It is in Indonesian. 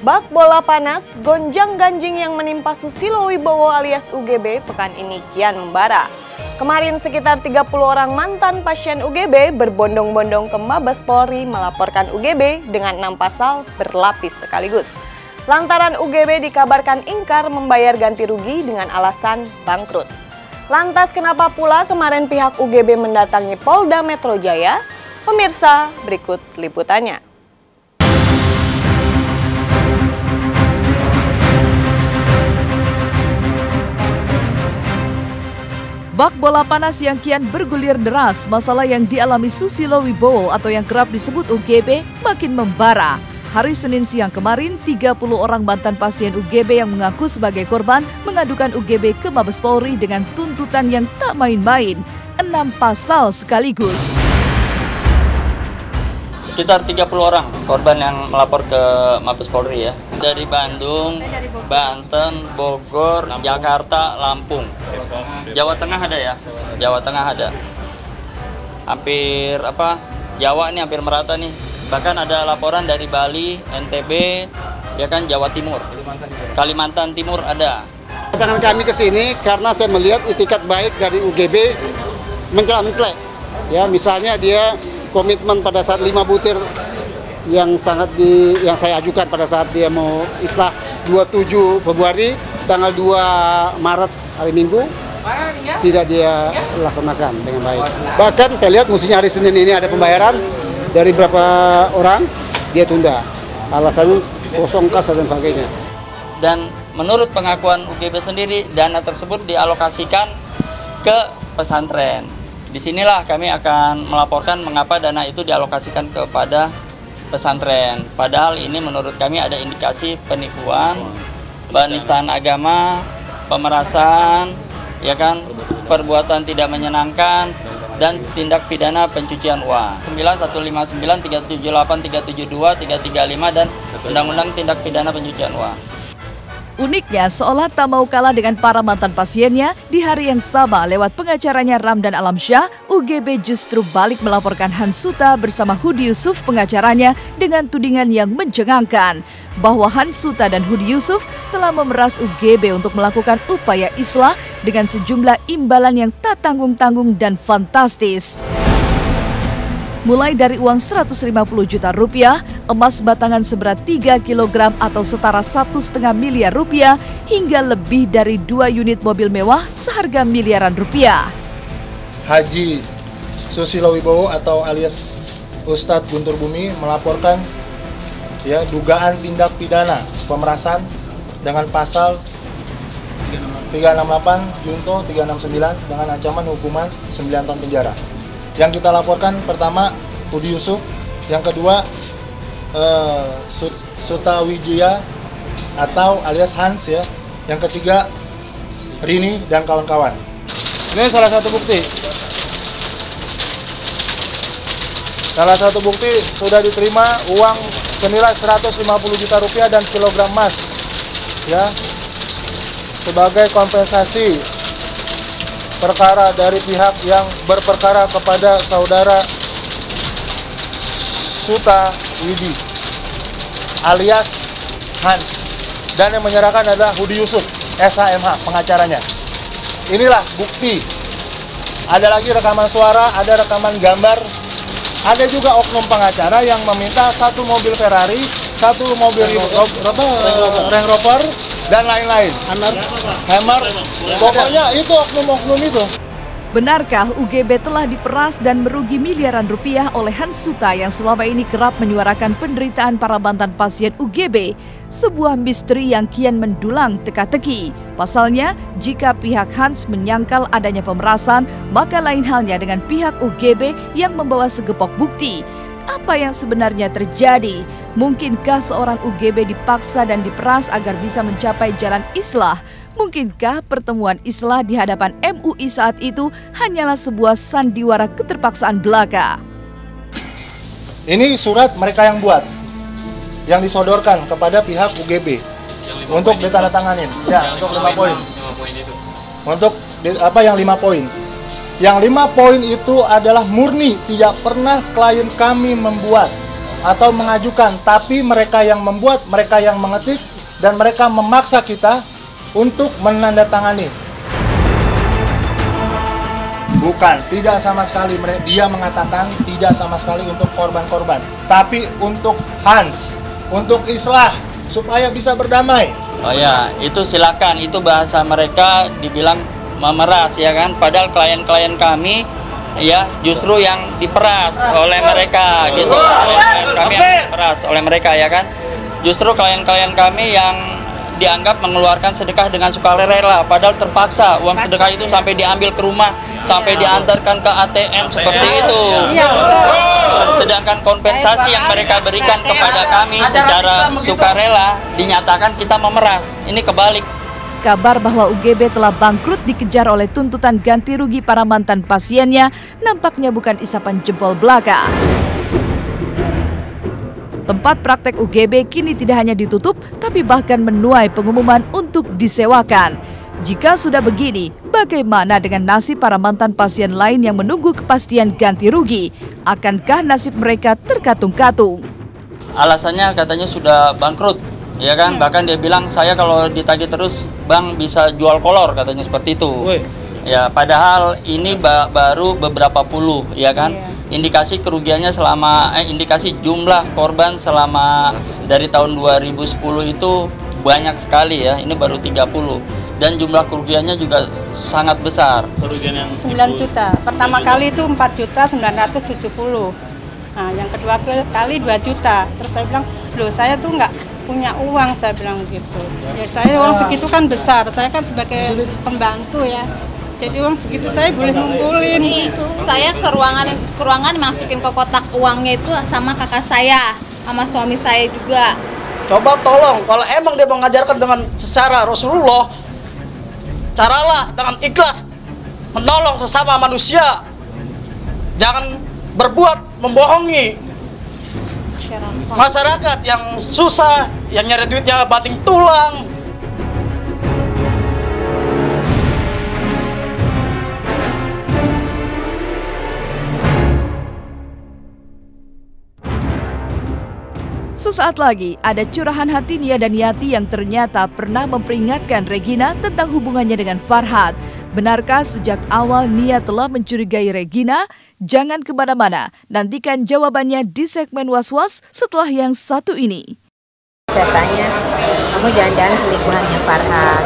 Bak bola panas, gonjang-ganjing yang menimpa Susilo Wibowo alias UGB pekan ini kian membara. Kemarin sekitar 30 orang mantan pasien UGB berbondong-bondong ke Mabes Polri melaporkan UGB dengan 6 pasal berlapis sekaligus. Lantaran UGB dikabarkan ingkar membayar ganti rugi dengan alasan bangkrut. Lantas kenapa pula kemarin pihak UGB mendatangi Polda Metro Jaya? Pemirsa, berikut liputannya. Bak bola panas yang kian bergulir deras, masalah yang dialami Susilo Wibowo atau yang kerap disebut UGB makin membara. Hari Senin siang kemarin, 30 orang mantan pasien UGB yang mengaku sebagai korban mengadukan UGB ke Mabes Polri dengan tuntutan yang tak main-main, 6 pasal sekaligus. Sekitar 30 orang korban yang melapor ke Mabes Polri ya. Dari Bandung, Banten, Bogor, Jakarta, Lampung. Jawa Tengah ada ya? Jawa Tengah ada. Hampir Jawa ini hampir merata nih. Bahkan ada laporan dari Bali, NTB, ya kan Jawa Timur. Kalimantan Timur ada. Kedatangan kami ke sini karena saya melihat itikat baik dari UGB mencelak-mencelak. Ya, misalnya dia komitmen pada saat 5 butir yang saya ajukan pada saat dia mau islah 27 Februari, tanggal 2 Maret hari Minggu tidak dia laksanakan dengan baik. Bahkan saya lihat mestinya hari Senin ini ada pembayaran dari berapa orang, dia tunda. Alasan kosong kas dan sebagainya. Dan menurut pengakuan UGB sendiri, dana tersebut dialokasikan ke pesantren. Disinilah kami akan melaporkan mengapa dana itu dialokasikan kepada pesantren. Padahal ini menurut kami ada indikasi penipuan, penistaan agama, pemerasan, ya kan, perbuatan tidak menyenangkan, dan tindak pidana pencucian uang. 9159, 378, 372, 335 dan Undang-Undang Tindak Pidana Pencucian Uang. Uniknya, seolah tak mau kalah dengan para mantan pasiennya, di hari yang sama lewat pengacaranya Ramdan Alamsyah, UGB justru balik melaporkan Hans Suta bersama Hudi Yusuf pengacaranya dengan tudingan yang mencengangkan bahwa Hans Suta dan Hudi Yusuf telah memeras UGB untuk melakukan upaya islah dengan sejumlah imbalan yang tak tanggung-tanggung dan fantastis. Mulai dari uang 150 juta rupiah, emas batangan seberat 3 kg atau setara 1,5 miliar rupiah, hingga lebih dari 2 unit mobil mewah seharga miliaran rupiah. Haji Susilo Wibowo atau alias Ustadz Guntur Bumi melaporkan dugaan tindak pidana pemerasan dengan pasal 368 Junto 369 dengan ancaman hukuman 9 tahun penjara. Yang kita laporkan pertama Hudi Yusuf, yang kedua Suta Wijaya atau alias Hans ya, yang ketiga Rini dan kawan-kawan. Ini salah satu bukti. Salah satu bukti sudah diterima uang senilai 150 juta rupiah dan kilogram emas ya sebagai kompensasi perkara dari pihak yang berperkara kepada saudara Suta Widi alias Hans, dan yang menyerahkan adalah Hudi Yusuf SHMH pengacaranya. Inilah bukti. Ada lagi rekaman suara, ada rekaman gambar, ada juga oknum pengacara yang meminta 1 mobil Ferrari, 1 mobil Range Rover dan lain-lain. Hammer, pokoknya itu oknum-oknum itu. Benarkah UGB telah diperas dan merugi miliaran rupiah oleh Hans Suta yang selama ini kerap menyuarakan penderitaan para mantan pasien UGB? Sebuah misteri yang kian mendulang teka-teki. Pasalnya, jika pihak Hans menyangkal adanya pemerasan, maka lain halnya dengan pihak UGB yang membawa segepok bukti. Apa yang sebenarnya terjadi? Mungkinkah seorang UGB dipaksa dan diperas agar bisa mencapai jalan islah? Mungkinkah pertemuan islah di hadapan MUI saat itu hanyalah sebuah sandiwara keterpaksaan belaka? Ini surat mereka yang buat, yang disodorkan kepada pihak UGB untuk ditandatanganin. Ya, untuk 5 poin. Untuk yang 5 poin. Yang 5 poin itu adalah murni, tidak pernah klien kami membuat. atau mengajukan, tapi mereka yang membuat, mereka yang mengetik, dan mereka memaksa kita untuk menandatangani. Bukan, tidak sama sekali. Dia mengatakan tidak sama sekali untuk korban-korban, tapi untuk Hans, untuk islah, supaya bisa berdamai. Oh ya, itu silakan. Itu bahasa mereka dibilang memeras ya kan. Padahal klien-klien kami ya justru yang diperas oleh mereka gitu. Klien kami yang diperas oleh mereka ya kan. Justru klien-klien kami yang dianggap mengeluarkan sedekah dengan sukarela, padahal terpaksa uang sedekah itu sampai diambil ke rumah, sampai diantarkan ke ATM seperti itu. Sedangkan kompensasi yang mereka berikan kepada kami secara sukarela dinyatakan kita memeras. Ini kebalik. Kabar bahwa UGB telah bangkrut dikejar oleh tuntutan ganti rugi para mantan pasiennya nampaknya bukan isapan jempol belaka. Tempat praktek UGB kini tidak hanya ditutup, tapi bahkan menuai pengumuman untuk disewakan. Jika sudah begini, bagaimana dengan nasib para mantan pasien lain yang menunggu kepastian ganti rugi? Akankah nasib mereka terkatung-katung? Alasannya katanya sudah bangkrut, ya kan? Bahkan dia bilang, saya kalau ditagih terus, bang bisa jual kolor, katanya seperti itu. Ya, padahal ini baru beberapa puluh, ya kan? Indikasi kerugiannya indikasi jumlah korban selama dari tahun 2010 itu banyak sekali ya, ini baru 30. Dan jumlah kerugiannya juga sangat besar. Kerugian yang 9 juta. Pertama kali itu 4.970. Nah, yang kedua kali 2 juta. Terus saya bilang, loh saya tuh nggak punya uang, saya bilang gitu. Ya saya uang segitu kan besar, saya kan sebagai pembantu ya. Jadi uang segitu saya boleh ngumpulin. Gitu. Saya ke ruangan masukin ke kotak uangnya itu sama kakak saya, sama suami saya juga. Coba tolong, kalau emang dia mengajarkan dengan secara Rasulullah, caralah dengan ikhlas menolong sesama manusia. Jangan berbuat membohongi masyarakat yang susah, yang nyari duitnya banting tulang. Sesaat lagi ada curahan hati Nia dan Yati yang ternyata pernah memperingatkan Regina tentang hubungannya dengan Farhad. Benarkah sejak awal Nia telah mencurigai Regina? Jangan kemana-mana, nantikan jawabannya di segmen Was-Was setelah yang satu ini. Saya tanya, kamu jangan-jangan selingkuhannya Farhad?